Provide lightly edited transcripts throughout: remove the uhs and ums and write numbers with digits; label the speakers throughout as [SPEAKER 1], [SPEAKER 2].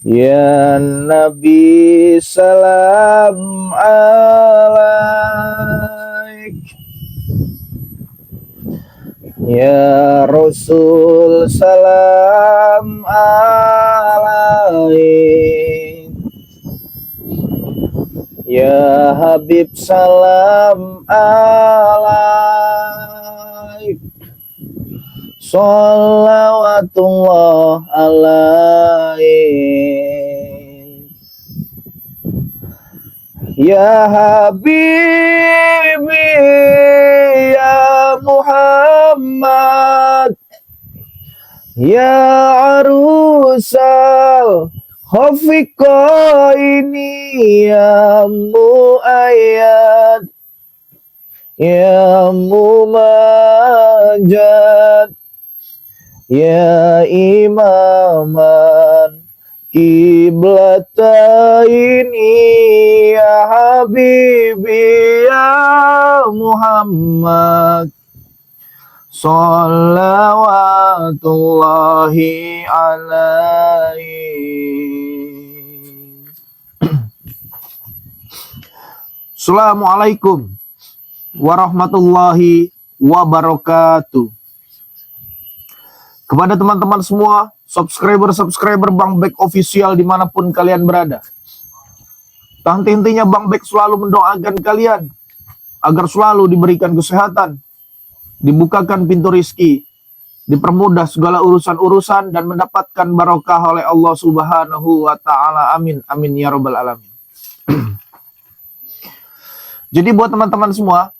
[SPEAKER 1] Ya Nabi salam alaik, ya Rasul salam alaik, ya Habib salam alaik, sholawatullah alaik, ya Habibi ya Muhammad, ya arusal Khafika ini ya muayyad, ya mumajad, ya imaman kiblataini, ya habibi ya Muhammad, sholawatullahi alaihi. Assalamualaikum warahmatullahi wabarakatuh. Kepada teman-teman semua, subscriber Bang Bek Official dimanapun kalian berada, tak henti-hentinya Bang Bek selalu mendoakan kalian agar selalu diberikan kesehatan, dibukakan pintu rizki, dipermudah segala urusan-urusan, dan mendapatkan barokah oleh Allah Subhanahu wa Ta'ala. Amin, amin ya Rabbal 'Alamin. Jadi buat teman-teman semua,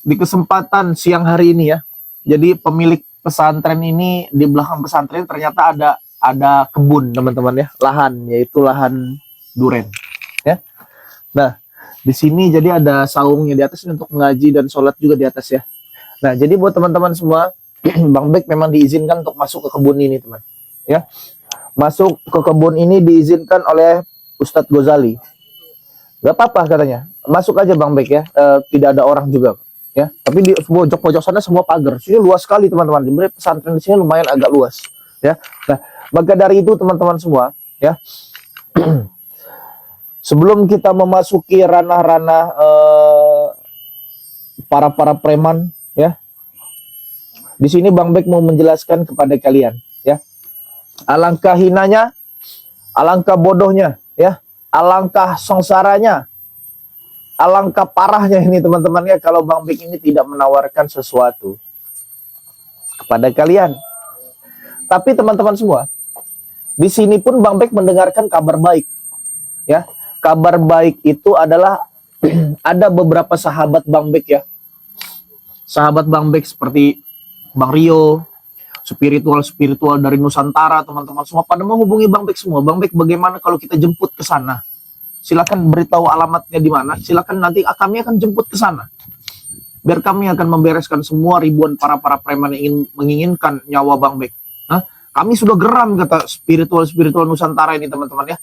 [SPEAKER 1] di kesempatan siang hari ini ya, jadi pemilik pesantren ini, di belakang pesantren ternyata ada kebun teman-teman ya, lahan, yaitu lahan duren ya. Nah, di sini jadi ada saungnya di atas untuk mengaji dan sholat juga di atas ya. Nah, jadi buat teman-teman semua, Bang Bek memang diizinkan untuk masuk ke kebun ini teman ya. Masuk ke kebun ini diizinkan oleh Ustadz Ghazali. Gak apa-apa katanya, masuk aja Bang Bek ya, tidak ada orang juga ya. Tapi di pojok-pojok sana semua pagar. Sini luas sekali teman-teman. Di pesantren di sini lumayan agak luas ya. Nah, maka dari itu teman-teman semua ya, sebelum kita memasuki ranah-ranah para preman ya, di sini Bang Bek mau menjelaskan kepada kalian ya, alangkah hinanya, alangkah bodohnya ya, alangkah sengsaranya, alangkah parahnya ini teman-teman ya, kalau Bang Bek ini tidak menawarkan sesuatu kepada kalian. Tapi teman-teman semua, di sini pun Bang Bek mendengarkan kabar baik ya. Kabar baik itu adalah ada beberapa sahabat Bang Bek ya, sahabat Bang Bek seperti Bang Rio, spiritual dari Nusantara, teman-teman semua pada menghubungi Bang Bek semua. Bang Bek, bagaimana kalau kita jemput ke sana? Silakan beritahu alamatnya di mana. Silakan, nanti kami akan jemput ke sana. Biar kami akan membereskan semua ribuan para preman yang menginginkan nyawa Bang Bek. Hah? Kami sudah geram, kata spiritual Nusantara ini teman-teman ya.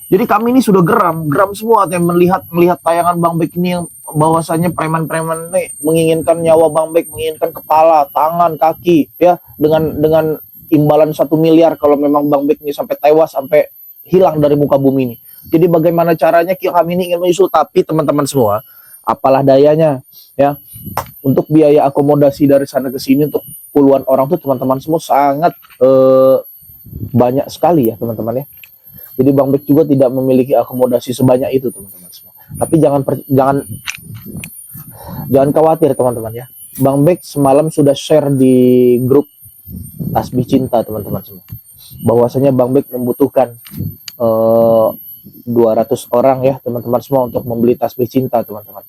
[SPEAKER 1] Jadi kami ini sudah geram semua yang melihat tayangan Bang Bek ini, yang bahwasanya preman-preman ini menginginkan nyawa Bang Bek, menginginkan kepala, tangan, kaki ya, dengan imbalan 1 miliar kalau memang Bang Bek ini sampai tewas, sampai hilang dari muka bumi ini. Jadi bagaimana caranya kami ini ingin menyusul, tapi teman-teman semua, apalah dayanya ya, untuk biaya akomodasi dari sana ke sini untuk puluhan orang tuh teman-teman semua sangat banyak sekali ya teman-teman ya. Jadi Bang Bek juga tidak memiliki akomodasi sebanyak itu teman-teman semua. Tapi jangan khawatir teman-teman ya. Bang Bek semalam sudah share di grup Tasbih Cinta teman-teman semua, bahwasanya Bang Bek membutuhkan 200 orang ya teman-teman semua untuk membeli tasbih cinta teman-teman.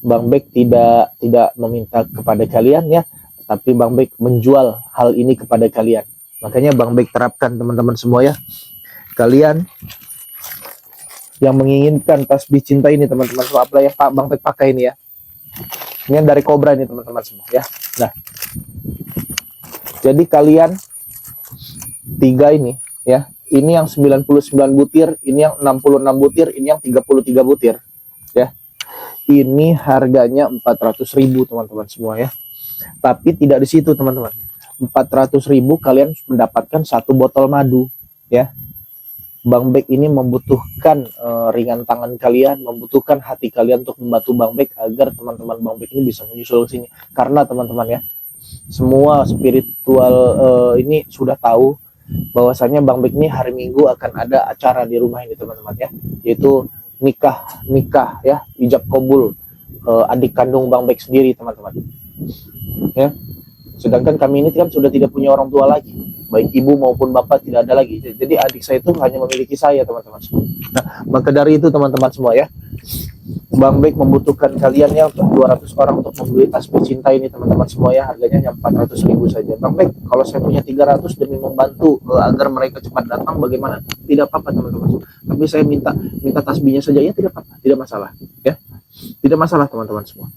[SPEAKER 1] Bang Bek tidak meminta kepada kalian ya, tapi Bang Bek menjual hal ini kepada kalian. Makanya Bang Bek terapkan teman-teman semua ya. Kalian yang menginginkan tasbih cinta ini teman-teman semua, apa yang Bang Bek pakai ini ya. Ini yang dari Cobra ini teman-teman semua ya. Nah, jadi kalian 3 ini ya, ini yang 99 butir, ini yang 66 butir, ini yang 33 butir ya. Ini harganya 400.000 teman-teman semua ya. Tapi tidak di situ teman-teman. 400.000 kalian mendapatkan 1 botol madu ya. Bang Bek ini membutuhkan ringan tangan kalian, membutuhkan hati kalian untuk membantu Bang Bek agar teman-teman Bang Bek ini bisa menyusul ke sini. Karena teman-teman ya, semua spiritual ini sudah tahu bahwasanya Bang Bek ini hari Minggu akan ada acara di rumah ini teman-teman ya, yaitu nikah ya, ijab kabul adik kandung Bang Bek sendiri teman-teman ya. Sedangkan kami ini kan sudah tidak punya orang tua lagi, baik ibu maupun bapak tidak ada lagi. Jadi adik saya itu hanya memiliki saya teman-teman semua. Nah, maka dari itu teman-teman semua ya, Bang Bek membutuhkan kalian ya untuk 200 orang untuk membeli tasbih cinta ini teman-teman semua ya. Harganya hanya 400.000 saja. Bang Bek, kalau saya punya 300 demi membantu agar mereka cepat datang, bagaimana? Tidak apa-apa teman-teman. Tapi saya minta tasbihnya saja ya, tidak apa-apa, tidak masalah ya. Tidak masalah teman-teman semua.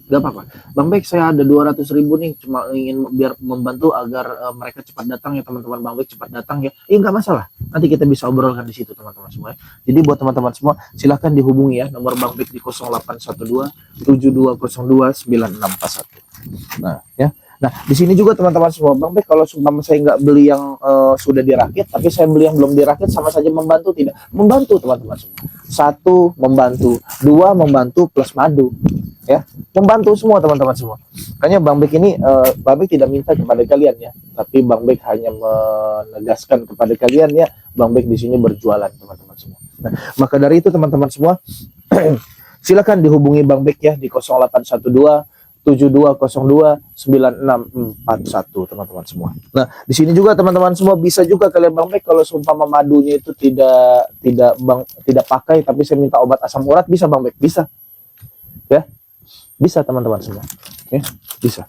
[SPEAKER 1] Gak apa-apa. Bang Bek, saya ada 200.000 nih, cuma ingin biar membantu agar mereka cepat datang ya teman-teman. Bang Bek cepat datang ya. Nggak masalah. Nanti kita bisa obrolkan di situ teman-teman semua ya. Jadi buat teman-teman semua, silahkan dihubungi ya nomor Bang Bek di 0812 7202 9641. Nah ya. Nah di sini juga teman-teman semua, Bang Bek kalau sumpah saya nggak beli yang sudah dirakit, tapi saya beli yang belum dirakit, sama saja membantu tidak? Membantu teman-teman semua. 1 membantu, 2 membantu plus madu ya, membantu semua teman-teman semua. Makanya Bang Bek ini Bang Bek tidak minta kepada kalian ya, tapi Bang Bek hanya menegaskan kepada kalian ya, Bang Bek di sini berjualan teman-teman semua. Nah, maka dari itu teman-teman semua silakan dihubungi Bang Bek ya di 0812 7202 9641 teman-teman semua. Nah, di sini juga teman-teman semua bisa juga kalian Bang Bek kalau sumpah madunya itu tidak pakai, tapi saya minta obat asam urat, bisa Bang Bek, bisa. Ya. Bisa teman-teman semua. Ya, bisa.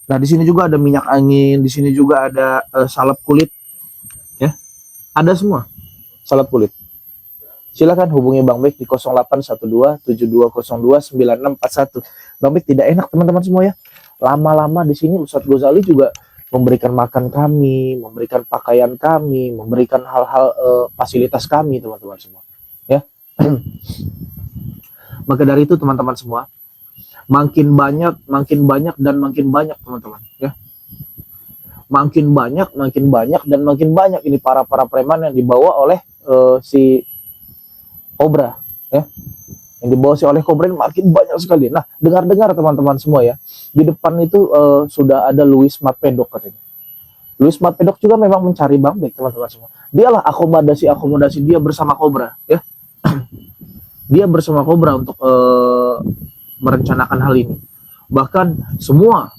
[SPEAKER 1] Nah, di sini juga ada minyak angin, di sini juga ada salep kulit. Ya. Ada semua. Salep kulit. Silakan hubungi Bang Bek di 0812 7202 9641. Bang Bek tidak enak teman-teman semua ya. Lama-lama di sini Ustadz Ghazali juga memberikan makan kami, memberikan pakaian kami, memberikan hal-hal fasilitas kami teman-teman semua. Ya. Maka dari itu teman-teman semua, makin banyak dan makin banyak teman-teman ya. Makin banyak dan makin banyak ini para preman yang dibawa oleh si Cobra ya, yang dibawa oleh Cobra ini makin banyak sekali. Nah, dengar-dengar teman-teman semua ya, di depan itu sudah ada Louis Matpedok katanya. Louis Matpedok juga memang mencari Bang Bek teman-teman semua. Dialah akomodasi dia bersama Cobra ya. Dia bersama Cobra untuk merencanakan hal ini. Bahkan semua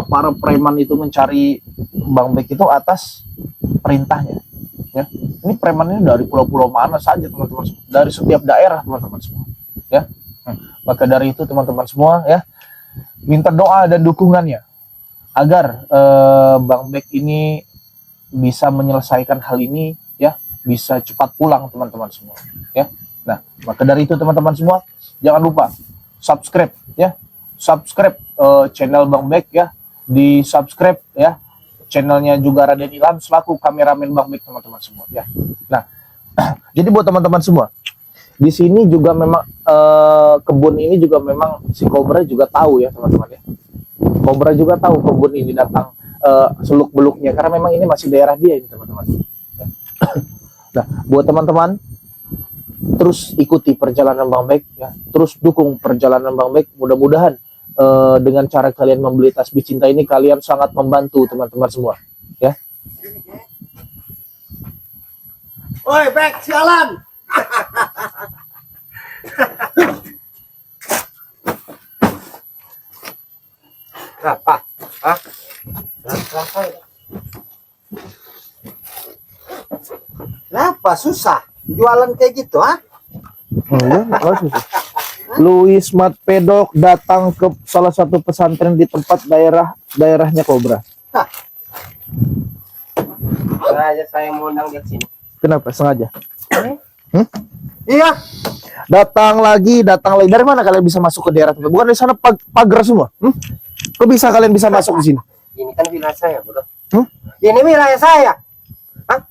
[SPEAKER 1] para preman itu mencari Bang Bek itu atas perintahnya. Ya, ini preman ini dari pulau-pulau mana saja teman-teman semua, dari setiap daerah teman-teman semua ya. Maka dari itu teman-teman semua ya, minta doa dan dukungannya agar Bang Bek ini bisa menyelesaikan hal ini ya, bisa cepat pulang teman-teman semua ya. Nah, maka dari itu teman-teman semua jangan lupa subscribe ya, subscribe channel Bang Bek ya, di subscribe ya channelnya juga Raden Ilham selaku kameramen Bang Bek teman-teman semua ya. Nah, jadi buat teman-teman semua, di sini juga memang kebun ini juga memang si Cobra juga tahu ya teman-teman ya. Cobra juga tahu kebun ini datang seluk beluknya karena memang ini masih daerah dia ini teman-teman. Ya. Nah, buat teman-teman terus ikuti perjalanan Bang Bek ya, terus dukung perjalanan Bang Bek. Mudah-mudahan dengan cara kalian membeli tasbih cinta ini kalian sangat membantu teman-teman semua ya.
[SPEAKER 2] Oi Bek, sialan. Berapa? Hah? Kenapa susah jualan kayak gitu, ha?
[SPEAKER 1] Enggak susah. Louis Matpedok datang ke salah satu pesantren di tempat daerahnya Cobra.
[SPEAKER 2] Sengaja saya mau undang dia sini.
[SPEAKER 1] Kenapa? Sengaja?
[SPEAKER 2] Iya.
[SPEAKER 1] Datang lagi. Dari mana kalian bisa masuk ke daerah tempat? Bukan di sana pagar semua? Kok bisa kalian bisa masuk di sini?
[SPEAKER 2] Ini kan wilayah saya, bro. Ini wilayah saya. Hah?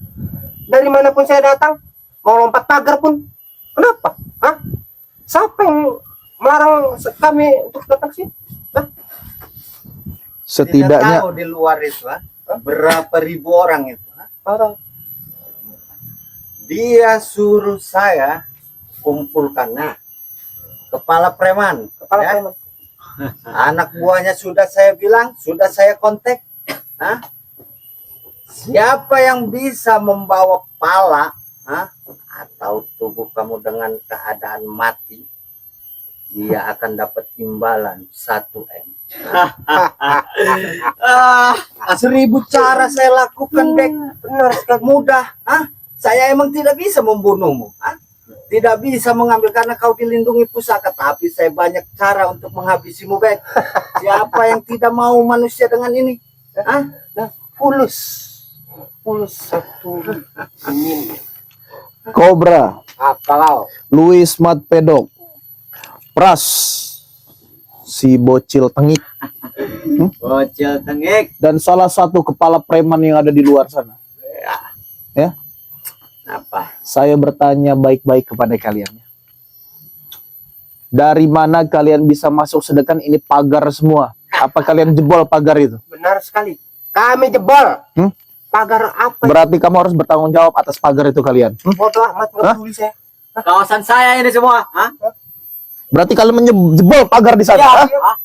[SPEAKER 2] Dari manapun saya datang, mau lompat pagar pun, kenapa? Hah? Siapa yang melarang kami untuk datang sini? Hah?
[SPEAKER 1] Setidaknya
[SPEAKER 2] tahu di luar itu, berapa ribu orang itu. Orang
[SPEAKER 3] Dia suruh saya kumpulkan kepala preman.
[SPEAKER 2] Kepala
[SPEAKER 3] Ya.
[SPEAKER 2] preman.
[SPEAKER 3] Anak buahnya sudah saya bilang, sudah saya kontak. Hah? Siapa yang bisa membawa pala atau tubuh kamu dengan keadaan mati, dia akan dapat imbalan 1 M. 1000 cara saya lakukan, Bek.
[SPEAKER 2] Benar sekali.
[SPEAKER 3] Mudah. Saya emang tidak bisa membunuhmu. Tidak bisa mengambil karena kau dilindungi pusaka. Tapi saya banyak cara untuk menghabisimu, Bek. Siapa yang tidak mau manusia dengan ini?
[SPEAKER 2] Pulus 1 ini.
[SPEAKER 1] Cobra,
[SPEAKER 2] Apa kau?
[SPEAKER 1] Luis Matpedok, Pras, si bocil tengik,
[SPEAKER 3] Bocil tengik.
[SPEAKER 1] dan salah satu kepala preman yang ada di luar sana. Ya,
[SPEAKER 3] Apa?
[SPEAKER 1] saya bertanya baik-baik kepada kalian. Dari mana kalian bisa masuk, sedangkan ini pagar semua? Apa kalian jebol pagar itu?
[SPEAKER 2] Benar sekali. Kami jebol. Pagar apa?
[SPEAKER 1] Berarti kamu harus bertanggung jawab atas pagar itu kalian.
[SPEAKER 2] Bodoh amat, nggak peduli saya.
[SPEAKER 3] Kawasan saya ini semua.
[SPEAKER 1] Berarti kalian menjebol pagar di sana.
[SPEAKER 2] Ya,
[SPEAKER 1] Hah?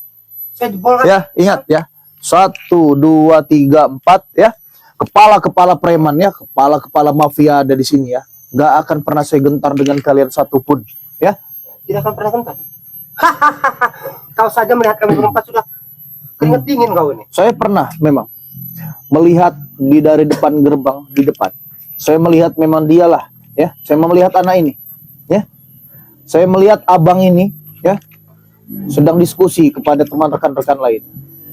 [SPEAKER 2] saya jebol kan.
[SPEAKER 1] Ya, ingat ya. 1, 2, 3, 4 ya. Kepala-kepala preman ya, kepala-kepala mafia ada di sini ya. Gak akan pernah saya gentar dengan kalian satupun ya.
[SPEAKER 2] Tidak akan pernah gentar. Kau saja melihat kami berempat sudah keringat dingin kau ini.
[SPEAKER 1] Saya pernah memang melihat dari depan gerbang di depan. Saya melihat memang dialah ya. Saya melihat anak ini ya. Saya melihat abang ini ya sedang diskusi kepada teman rekan-rekan lain.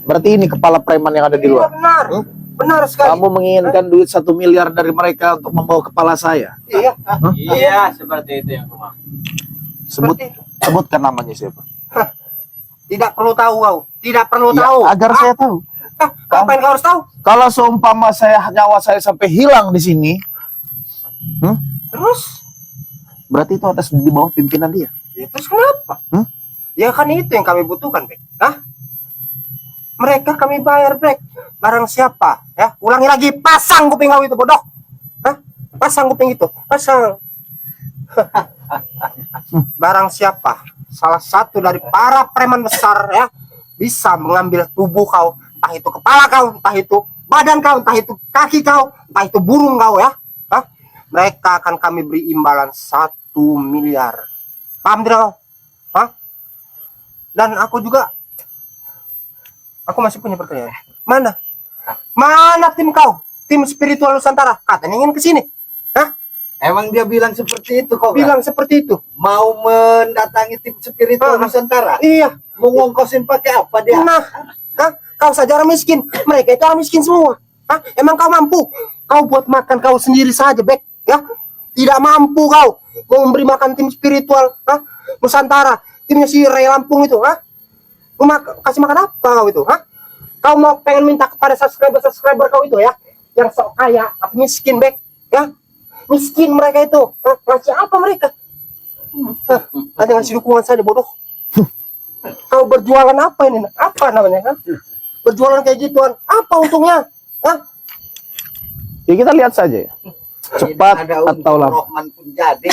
[SPEAKER 1] Berarti ini kepala preman yang ada di
[SPEAKER 2] Iya,
[SPEAKER 1] luar.
[SPEAKER 2] benar. Benar sekali.
[SPEAKER 1] Kamu menginginkan duit 1 miliar dari mereka untuk membawa kepala saya.
[SPEAKER 2] Iya.
[SPEAKER 3] Iya, seperti itu yang aku mau.
[SPEAKER 1] Sebutkan namanya siapa?
[SPEAKER 2] Tidak perlu tahu kau. Tidak perlu
[SPEAKER 1] Ya,
[SPEAKER 2] tahu.
[SPEAKER 1] agar saya tahu.
[SPEAKER 2] Apa yang kau harus tahu?
[SPEAKER 1] Kalau seumpama nyawa saya sampai hilang di sini,
[SPEAKER 2] Terus?
[SPEAKER 1] berarti itu atas di bawah pimpinan dia.
[SPEAKER 2] Ya, terus kenapa? Ya kan itu yang kami butuhkan, Bek. Mereka kami bayar, Bek. Barang siapa? Ya, ulangi lagi. Pasang kuping kau itu, bodoh. Pasang kuping itu. Pasang. Barang siapa? Salah satu dari para preman besar ya bisa mengambil tubuh kau, entah itu kepala kau, entah itu badan kau, entah itu kaki kau, entah itu burung kau ya. Mereka akan kami beri imbalan 1 miliar. Paham tidak kau? Dan aku juga, aku masih punya pertanyaan. Mana tim kau? Tim spiritual Nusantara? Katanya ingin ke sini.
[SPEAKER 3] Emang dia bilang seperti itu kok?
[SPEAKER 2] Bilang seperti itu.
[SPEAKER 3] Mau mendatangi tim spiritual Nusantara?
[SPEAKER 2] Iya.
[SPEAKER 3] Mau ngongkosin pakai apa dia?
[SPEAKER 2] Nah, kau saja orang miskin. Mereka itu orang miskin semua. Emang kau mampu? Kau buat makan kau sendiri saja, Bek. Ya, tidak mampu kau mau memberi makan tim spiritual Nusantara. Timnya si Ray Lampung itu. Mau kasih makan apa kau itu? Kau mau pengen minta kepada subscriber kau itu ya, yang sok kaya tapi miskin, Bek. Ya, miskin mereka itu. Ngasih apa mereka? Nanti ngasih dukungan saja, bodoh. Kau berjualan apa ini? Apa namanya? Berjualan kayak gituan. Apa untungnya?
[SPEAKER 1] Ya kita lihat saja ya. Cepat atau lambat.
[SPEAKER 3] Rohman pun jadi.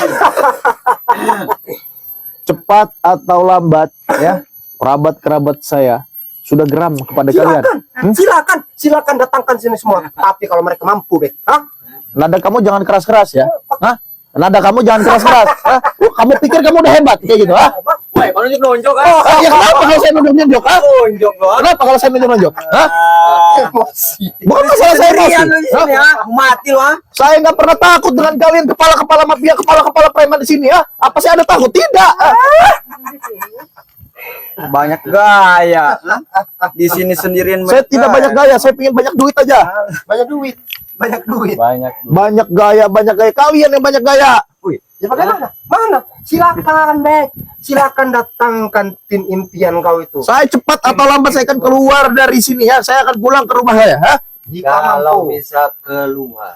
[SPEAKER 1] Cepat atau lambat ya. Kerabat-kerabat saya sudah geram kepada kalian.
[SPEAKER 2] Silakan datangkan sini semua. Tapi kalau mereka mampu, Bek.
[SPEAKER 1] Nada kamu jangan keras-keras ya. Nada kamu jangan keras-keras. Kamu pikir kamu udah hebat kayak gitu?
[SPEAKER 3] Woi, kalau nunjuk
[SPEAKER 1] Ya kenapa kalau saya nunjuk-nunjuk?
[SPEAKER 3] Nunjuk doang.
[SPEAKER 1] Kenapa kalau saya nunjuk-nunjuk? Bukan masalah saya emosi.
[SPEAKER 3] Mati loh.
[SPEAKER 1] Saya nggak pernah takut dengan kalian kepala-kepala mafia, kepala-kepala preman di sini ya. Apa saya ada takut? Tidak.
[SPEAKER 3] Banyak gaya. Di sini sendirian.
[SPEAKER 1] Saya tidak banyak gaya, saya ingin banyak duit aja.
[SPEAKER 2] Banyak duit.
[SPEAKER 1] Banyak gaya. Kalian yang banyak gaya.
[SPEAKER 2] Ya bagaimana? Mana? Silakan, Bek. Silakan datangkan tim impian kau itu.
[SPEAKER 1] Saya cepat atau lambat saya akan keluar dari sini ya. Saya akan pulang ke rumah saya.
[SPEAKER 2] Jika
[SPEAKER 3] Kalau
[SPEAKER 2] mampu.
[SPEAKER 3] bisa keluar.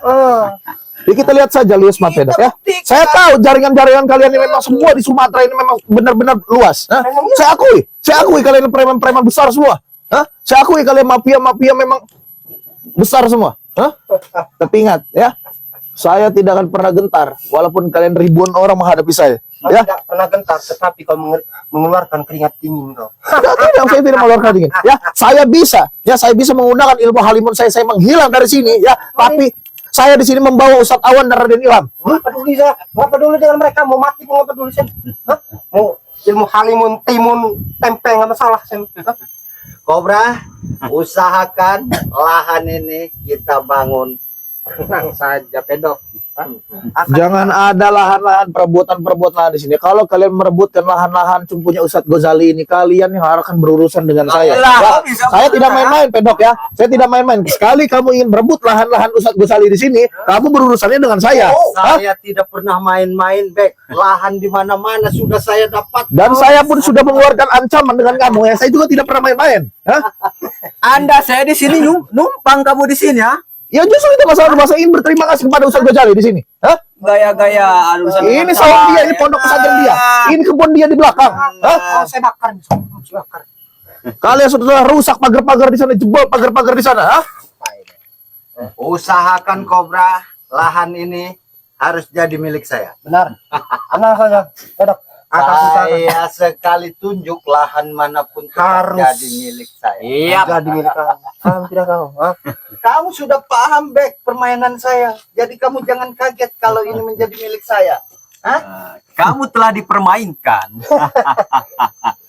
[SPEAKER 1] Jadi kita lihat saja Luis Matpedok ya. Saya tahu jaringan-jaringan kalian ini memang semua di Sumatera ini memang benar-benar luas. Saya akui kalian preman-preman besar semua. Saya akui kalian mafia-mafia memang besar semua. Tapi ingat ya, Saya tidak akan pernah gentar walaupun kalian ribuan orang menghadapi saya.
[SPEAKER 2] Kau
[SPEAKER 1] Ya,
[SPEAKER 2] tidak pernah gentar, tetapi kau mengeluarkan keringat dingin kau.
[SPEAKER 1] tidak, saya tidak mengeluarkan dingin. Ya, saya bisa menggunakan ilmu halimun saya menghilang dari sini. Ya, tapi saya di sini membawa Ustadz Awan dan Raden Ilham.
[SPEAKER 2] Nggak peduli saya, nggak peduli dengan mereka, mau mati pun nggak peduli saya. Hah? Mau ilmu halimun, timun, tempe nggak masalah saya. Hah?
[SPEAKER 3] Kobra, usahakan lahan ini kita bangun.
[SPEAKER 2] Tenang saja, pedok. Hah?
[SPEAKER 1] Jangan ada lahan-lahan perebutan lahan di sini. Kalau kalian merebutkan lahan-lahan cumpunya Ustadz Ghazali ini, kalian yang akan berurusan dengan saya. Ya, saya tidak main-main, pedok ya. Saya tidak main-main. Sekali kamu ingin merebut lahan-lahan Ustadz Ghazali di sini, kamu berurusannya dengan saya. Hah?
[SPEAKER 3] Saya tidak pernah main-main, Bek. Lahan di mana-mana sudah saya dapat.
[SPEAKER 1] Dan saya pun sudah mengeluarkan ancaman dengan kamu ya. Saya juga tidak pernah main-main. Hah?
[SPEAKER 4] Saya di sini numpang, kamu di sini ya.
[SPEAKER 1] Ya justru itu masalah ingin berterima kasih kepada Ustadz Ghazali di sini. Hah?
[SPEAKER 4] Gaya-gaya
[SPEAKER 1] Ini sawah dia, ini pondok pesantren dia. Ini kebun dia di belakang. Hah?
[SPEAKER 2] Oh, saya bakar, saya bakar.
[SPEAKER 1] Kalian sudah rusak pagar-pagar di sana, jebol pagar-pagar di sana. Hah?
[SPEAKER 3] Usahakan Kobra, lahan ini harus jadi milik saya.
[SPEAKER 2] Benar. Tenang saja, pedok. Akan usahakan.
[SPEAKER 3] Saya sekali tunjuk lahan manapun tetap
[SPEAKER 2] Harus.
[SPEAKER 3] jadi milik saya.
[SPEAKER 4] Iya.
[SPEAKER 2] Jadi milik kau. Paham tidak kau? Hah?
[SPEAKER 3] Kamu sudah paham, Bek, permainan saya. Jadi kamu jangan kaget kalau ini menjadi milik saya. Hah?
[SPEAKER 4] Kamu telah dipermainkan.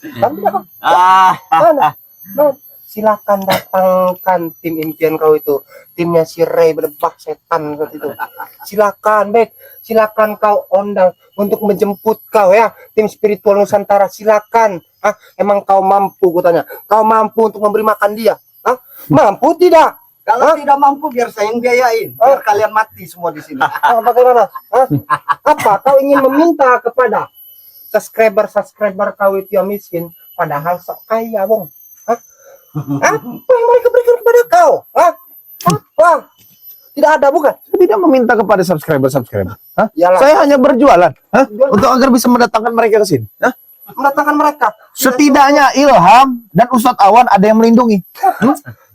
[SPEAKER 2] Kamu tidak kau?
[SPEAKER 4] Ah,
[SPEAKER 2] Mana? Mana? Silakan datangkan tim impian kau itu, timnya si Ray berdebah setan seperti itu. Silakan, Bek, silakan kau undang untuk menjemput kau ya, tim spiritual Nusantara. Silakan. Ah, emang kau mampu? Kutanya, kau mampu untuk memberi makan dia? Ah, mampu tidak?
[SPEAKER 3] Kalau tidak mampu biar saya yang biayain. Biar kalian mati semua di sini.
[SPEAKER 2] Ah, bagaimana? Ah, apa? Kau ingin meminta kepada subscriber kau itu yang miskin, padahal sok kaya, Bung? Apa yang mereka berikan kepada kau? Hah? Apa? Tidak ada, bukan?
[SPEAKER 1] Saya tidak meminta kepada subscriber. Hah?
[SPEAKER 2] Iyalah.
[SPEAKER 1] Saya hanya berjualan. Hah? Untuk agar bisa mendatangkan mereka ke sini. Hah?
[SPEAKER 2] Mendatangkan mereka.
[SPEAKER 1] Setidaknya Ilham dan Ustadz Awan ada yang melindungi.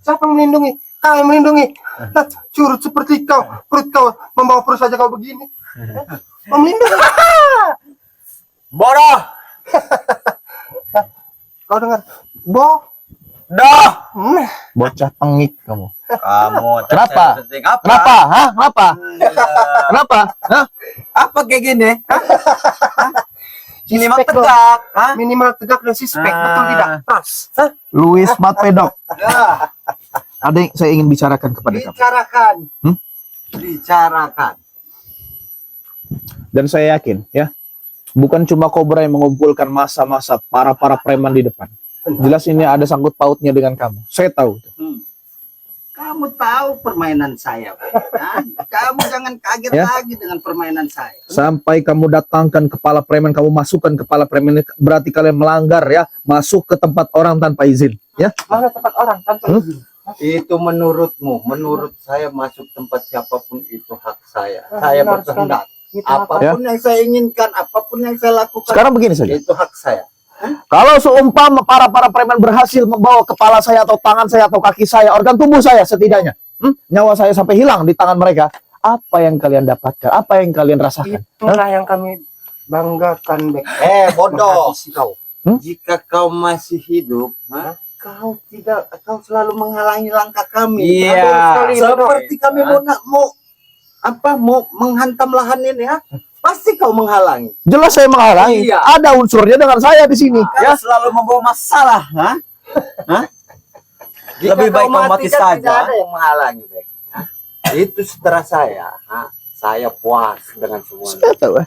[SPEAKER 2] Siapa yang melindungi? Kau yang melindungi. Nah, curut seperti kau, perut kau membawa perut saja kau begini. Melindungi.
[SPEAKER 4] bodoh.
[SPEAKER 2] Kau dengar? Boh.
[SPEAKER 4] Dah.
[SPEAKER 1] Bocah pengik kamu.
[SPEAKER 4] Kamu
[SPEAKER 1] Kenapa?
[SPEAKER 4] terseting apa?
[SPEAKER 1] Kenapa? Hah? Kenapa? Kenapa? Hah?
[SPEAKER 4] Apa kayak gini? Ini mah
[SPEAKER 2] Suspek loh.
[SPEAKER 4] tegak. Hah?
[SPEAKER 2] Minimal tegak dan suspek, betul tidak? Pas. Hah?
[SPEAKER 1] Louis Matpedok.
[SPEAKER 3] Ya,
[SPEAKER 1] Ada yang saya ingin bicarakan kepada kamu.
[SPEAKER 3] bicarakan.
[SPEAKER 1] Hmm?
[SPEAKER 3] Bicarakan.
[SPEAKER 1] Dan saya yakin ya, bukan cuma Kobra yang mengumpulkan masa-masa para preman di depan. Jelas ini ada sangkut pautnya dengan kamu. Saya tahu.
[SPEAKER 3] Kamu tahu permainan saya, Bek. Hah? Kamu jangan kaget
[SPEAKER 1] Ya.
[SPEAKER 3] lagi dengan permainan saya.
[SPEAKER 1] Sampai kamu datangkan kepala preman, kamu masukkan kepala preman, berarti kalian melanggar ya, masuk ke tempat orang tanpa izin. Ya,
[SPEAKER 2] Mana tempat orang tanpa izin?
[SPEAKER 3] Itu menurutmu, menurut saya masuk tempat siapapun itu hak saya.
[SPEAKER 2] Ah,
[SPEAKER 3] Saya
[SPEAKER 2] benar
[SPEAKER 3] berkehendak.
[SPEAKER 2] Itu
[SPEAKER 3] Apapun yang saya inginkan, apapun yang saya lakukan,
[SPEAKER 1] sekarang begini saja.
[SPEAKER 3] itu hak saya.
[SPEAKER 1] Kalau seumpama para preman berhasil membawa kepala saya atau tangan saya atau kaki saya, organ tubuh saya setidaknya, nyawa saya sampai hilang di tangan mereka, apa yang kalian dapatkan? Apa yang kalian rasakan?
[SPEAKER 2] Itulah yang kami banggakan, Bek.
[SPEAKER 3] Bodoh.
[SPEAKER 2] Menghabisi kau.
[SPEAKER 3] Jika kau masih hidup, kau selalu menghalangi langkah kami.
[SPEAKER 4] Iya.
[SPEAKER 2] Betul sekali,
[SPEAKER 3] Seperti kami mau menghantam lahan ini, ya. Pasti kau menghalangi.
[SPEAKER 1] Jelas saya menghalangi.
[SPEAKER 4] Iya.
[SPEAKER 1] Ada unsurnya dengan saya di sini.
[SPEAKER 4] Ya, selalu membawa masalah. Hah? Hah?
[SPEAKER 3] Jika
[SPEAKER 4] Lebih baik kau mati
[SPEAKER 3] kan
[SPEAKER 4] saja.
[SPEAKER 3] Tidak ada yang menghalangi, Bek. Hah? Itu setelah saya. Hah? Saya puas dengan semuanya.
[SPEAKER 1] Saya tahu ya.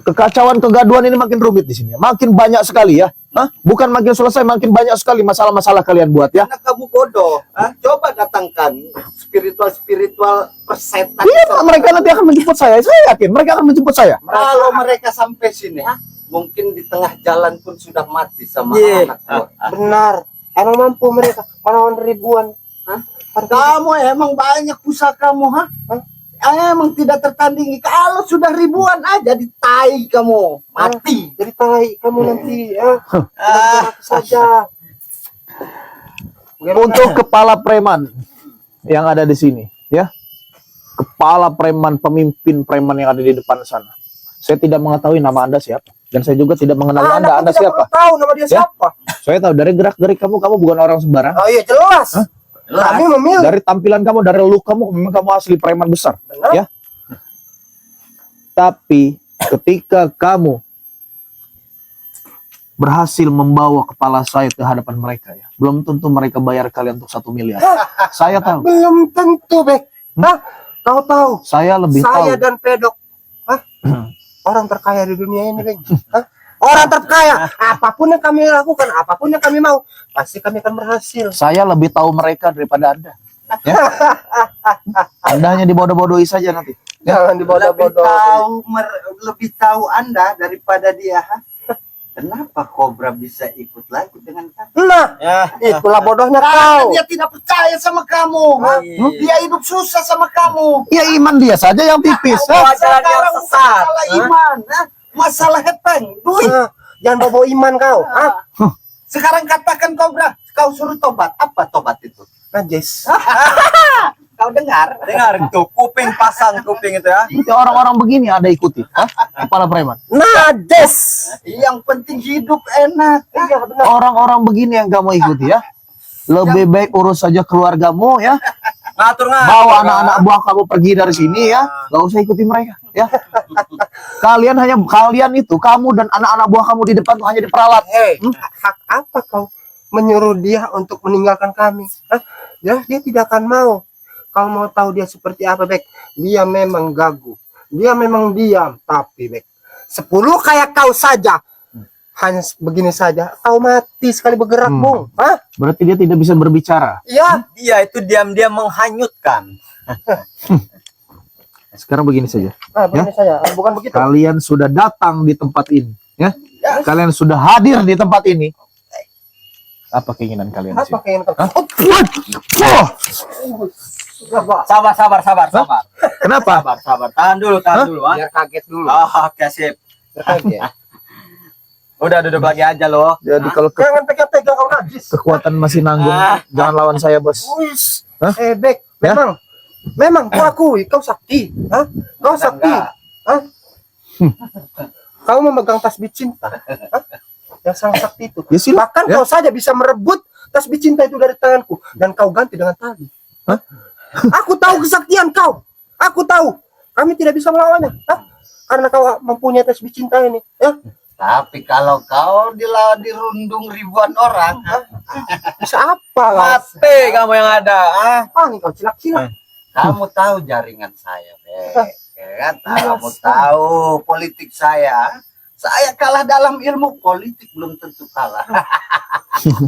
[SPEAKER 1] Kekacauan, kegaduhan ini makin rumit di sini. Makin banyak sekali ya. Hah? Bukan makin selesai, makin banyak sekali masalah-masalah kalian buat ya.
[SPEAKER 3] Karena kamu bodoh. Hah? Coba datangkan spiritual persetan.
[SPEAKER 1] Iya, mereka nanti akan menjemput saya. Saya yakin mereka akan menjemput saya.
[SPEAKER 3] Kalau mereka sampai sini, mungkin di tengah jalan pun sudah mati sama
[SPEAKER 4] Iya.
[SPEAKER 3] anak gua.
[SPEAKER 2] Benar. Emang mampu mereka melawan ribuan.
[SPEAKER 3] Hah? Kamu emang banyak pusakamu, ha? Emang tidak tertandingi. Kalau sudah ribuan aja ditai kamu, mati.
[SPEAKER 2] Jadi tai kamu nanti ya. Mati saja.
[SPEAKER 1] Untuk kepala preman yang ada di sini, ya. kepala preman, pemimpin preman yang ada di depan sana. Saya tidak mengetahui nama Anda siapa. Dan saya juga tidak mengenal Anda. Anda
[SPEAKER 2] tidak
[SPEAKER 1] siapa?
[SPEAKER 2] perlu tahu nama dia
[SPEAKER 1] Ya?
[SPEAKER 2] siapa.
[SPEAKER 1] Saya tahu dari gerak-gerik kamu bukan orang sembarang.
[SPEAKER 2] Oh iya jelas. Kami memilih.
[SPEAKER 1] Dari tampilan kamu, dari look kamu, memang kamu asli preman besar.
[SPEAKER 2] Benar.
[SPEAKER 1] Ya. Tapi ketika kamu berhasil membawa kepala saya ke hadapan mereka, ya, belum tentu mereka bayar kalian untuk 1 miliar. Saya tahu.
[SPEAKER 2] Belum tentu, Bek. Hah? Kau tahu?
[SPEAKER 1] Saya lebih
[SPEAKER 2] Saya
[SPEAKER 1] tahu.
[SPEAKER 2] dan Pedok. Hah? Orang terkaya di dunia ini, Bek. Hah? Orang terkaya. Apapun yang kami lakukan, apapun yang kami mau, pasti kami akan berhasil.
[SPEAKER 1] Saya lebih tahu mereka daripada Anda. Ya? Anda hanya dibodoh-bodohi saja nanti.
[SPEAKER 2] Jangan
[SPEAKER 3] Lebih
[SPEAKER 2] dibodoh-bodoh.
[SPEAKER 3] lebih tahu Anda daripada dia. Ha? Kenapa Kobra bisa ikut lagi dengan kamu?
[SPEAKER 2] Nah,
[SPEAKER 4] Ya.
[SPEAKER 2] itulah bodohnya
[SPEAKER 3] Karena
[SPEAKER 2] kau.
[SPEAKER 3] dia tidak percaya sama kamu. Ha? Dia hidup susah sama kamu.
[SPEAKER 1] Ya iman dia saja yang tipis.
[SPEAKER 4] Oh,
[SPEAKER 1] Ha?
[SPEAKER 4] ajaran yang
[SPEAKER 3] Sekarang
[SPEAKER 4] sesat.
[SPEAKER 3] masalah iman, ha? Masalah hepeng, duit.
[SPEAKER 2] Ah, jangan bawa iman kau. Hah?
[SPEAKER 3] Sekarang katakan Kobra, kau suruh tobat. Apa tobat itu?
[SPEAKER 2] Najis.
[SPEAKER 3] Kau dengar?
[SPEAKER 4] Dengar tuh, kuping pasang kuping itu ya.
[SPEAKER 1] Berarti orang-orang begini ada ikuti. Ha? Kepala preman.
[SPEAKER 2] Najis.
[SPEAKER 3] Yang penting hidup enak.
[SPEAKER 2] Iya benar.
[SPEAKER 1] Orang-orang begini yang kamu ikuti ya. Lebih baik urus saja keluargamu ya.
[SPEAKER 4] Ngatur
[SPEAKER 1] Bawa anak-anak buah kamu pergi dari sini ya. Gak usah ikuti mereka ya. Kalian itu, kamu dan anak-anak buah kamu di depan tuh hanya diperalat.
[SPEAKER 2] Hei, hak apa kau menyuruh dia untuk meninggalkan kami? Hah? Ya, dia tidak akan mau. Kau mau tahu dia seperti apa, Bek? Dia memang gagu. Dia memang diam. Tapi, Bek, 10 kayak kau saja. Hanya begini saja. Kau mati sekali bergerak, Bung. Hah?
[SPEAKER 1] Berarti dia tidak bisa berbicara.
[SPEAKER 2] Iya.
[SPEAKER 4] Dia itu diam-diam menghanyutkan.
[SPEAKER 1] Sekarang begini saja.
[SPEAKER 2] Begini saja. Bukan begitu.
[SPEAKER 1] Kalian sudah datang di tempat ini ya. Kalian sudah hadir di tempat ini. Apa keinginan kalian di
[SPEAKER 2] Apa
[SPEAKER 1] sini?
[SPEAKER 2] keinginan kau?
[SPEAKER 1] Oh,
[SPEAKER 4] Sabar.
[SPEAKER 1] kenapa?
[SPEAKER 4] Sabar. Tahan dulu. Ha?
[SPEAKER 2] Biar kaget dulu.
[SPEAKER 4] Oke, sip.
[SPEAKER 2] Biar kaget.
[SPEAKER 4] Udah duduk lagi aja loh.
[SPEAKER 1] Jadi kalau
[SPEAKER 2] Jangan pegang-pegang kau najis.
[SPEAKER 1] kekuatan masih nanggung, jangan lawan saya, Bos.
[SPEAKER 2] Wis.
[SPEAKER 1] Hah?
[SPEAKER 2] Bek,
[SPEAKER 1] Ya?
[SPEAKER 2] memang kau akui kau sakti. Hah? Kau sakti. Hah? Kau memegang tasbih cinta. Hah? Yang sang sakti itu.
[SPEAKER 1] Ya silakan,
[SPEAKER 2] Bahkan
[SPEAKER 1] ya.
[SPEAKER 2] kau saja bisa merebut tasbih cinta itu dari tanganku dan kau ganti dengan tali.
[SPEAKER 1] Hah?
[SPEAKER 2] Aku tahu kesaktian kau. Aku tahu. Kami tidak bisa melawannya. Hah? Karena kau mempunyai tasbih cinta ini. Ya?
[SPEAKER 3] Tapi kalau kau dirundung ribuan orang, ha?
[SPEAKER 2] Bisa apa?
[SPEAKER 4] Mati kamu yang ada.
[SPEAKER 2] Ini kau cilak-cilak.
[SPEAKER 3] Kamu tahu jaringan saya, Bek. Ya kan? Kamu tahu politik saya. Saya kalah dalam ilmu politik, belum tentu kalah.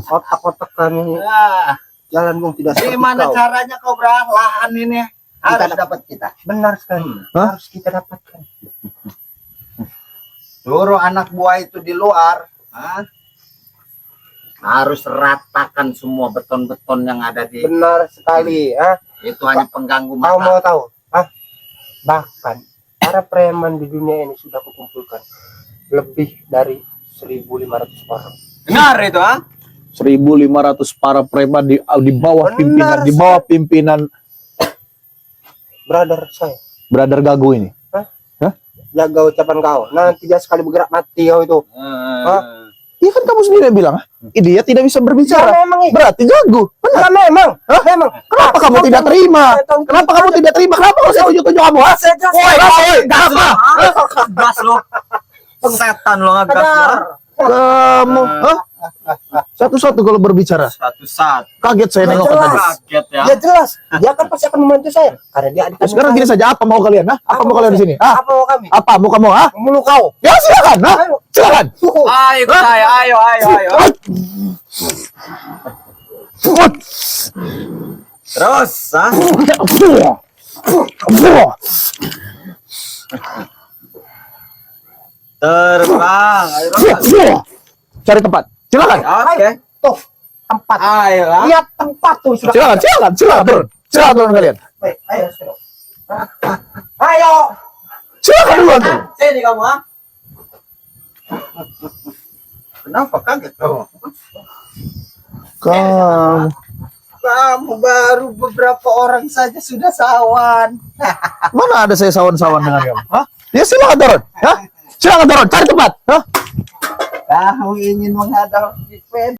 [SPEAKER 2] Otak-otak kami
[SPEAKER 3] Nah,
[SPEAKER 2] jalan Bung tidak seperti
[SPEAKER 3] gimana
[SPEAKER 2] kau.
[SPEAKER 3] caranya kau lahan ini? Harus dapat kita.
[SPEAKER 2] Benar sekali.
[SPEAKER 1] Hah?
[SPEAKER 2] Harus kita dapatkan.
[SPEAKER 3] Suruh anak buah itu di luar, ha? Harus ratakan semua beton-beton yang ada di
[SPEAKER 2] Benar sekali.
[SPEAKER 3] itu, hanya pengganggu
[SPEAKER 2] Kau
[SPEAKER 3] mata.
[SPEAKER 2] mau tahu? Bahkan para preman di dunia ini sudah kukumpulkan lebih dari 1.500 orang.
[SPEAKER 4] Dengar itu,
[SPEAKER 1] 1.500 para preman di bawah
[SPEAKER 2] Benar,
[SPEAKER 1] pimpinan
[SPEAKER 2] Brother saya,
[SPEAKER 1] brother Gago ini.
[SPEAKER 2] jaga ucapan kau. Nanti dia sekali bergerak mati kau itu.
[SPEAKER 1] Iya kan kamu sendiri yang bilang, dia tidak bisa berbicara.
[SPEAKER 2] Ya, memang itu.
[SPEAKER 1] Berarti Gago.
[SPEAKER 2] Ya, memang. Memang.
[SPEAKER 1] Kenapa kamu tidak terima? Kenapa kamu tidak terima? Kenapa kamu saya tunjuk-tunjuk kamu? Ha? Woi, kenapa?
[SPEAKER 4] Gas lo. Setan lo ngegas lo.
[SPEAKER 2] Sadar.
[SPEAKER 1] Kamu, satu-satu kalau berbicara.
[SPEAKER 4] Satu-satu.
[SPEAKER 1] Kaget saya nengok
[SPEAKER 2] Jelas.
[SPEAKER 1] tadi.
[SPEAKER 4] Kaget ya.
[SPEAKER 2] Dia jelas. Dia kan pasti akan membantu saya. Karena dia adik kandung
[SPEAKER 1] Sekarang
[SPEAKER 2] saya.
[SPEAKER 1] gini saja, apa mau kalian? Apa mau kalian di sini?
[SPEAKER 2] Apa mau kami?
[SPEAKER 1] Apa mau kamu?
[SPEAKER 2] Membunuh kau.
[SPEAKER 1] Ya silakan, silakan.
[SPEAKER 4] Ayo ikut saya, ayo. Terus, terbang. Ayo.
[SPEAKER 1] Cari tempat. Silakan.
[SPEAKER 4] Oke.
[SPEAKER 2] Tuh, tempat.
[SPEAKER 4] Ayo.
[SPEAKER 2] Lihat tempat tuh sudah.
[SPEAKER 1] Silakan turun. Silakan turun kalian.
[SPEAKER 2] Baik, ayo. Sudah. Ayo.
[SPEAKER 1] Silakan duluan tuh.
[SPEAKER 4] Sini kamu,
[SPEAKER 3] Kenapa kaget kau?
[SPEAKER 1] Kamu
[SPEAKER 3] kamu baru beberapa orang saja sudah sawan.
[SPEAKER 1] Mana ada saya sawan-sawan dengan kamu? Hah? Ya silakan turun. Hah? Silakan turun, cari tempat. Hah?
[SPEAKER 3] Kamu ingin menghadapi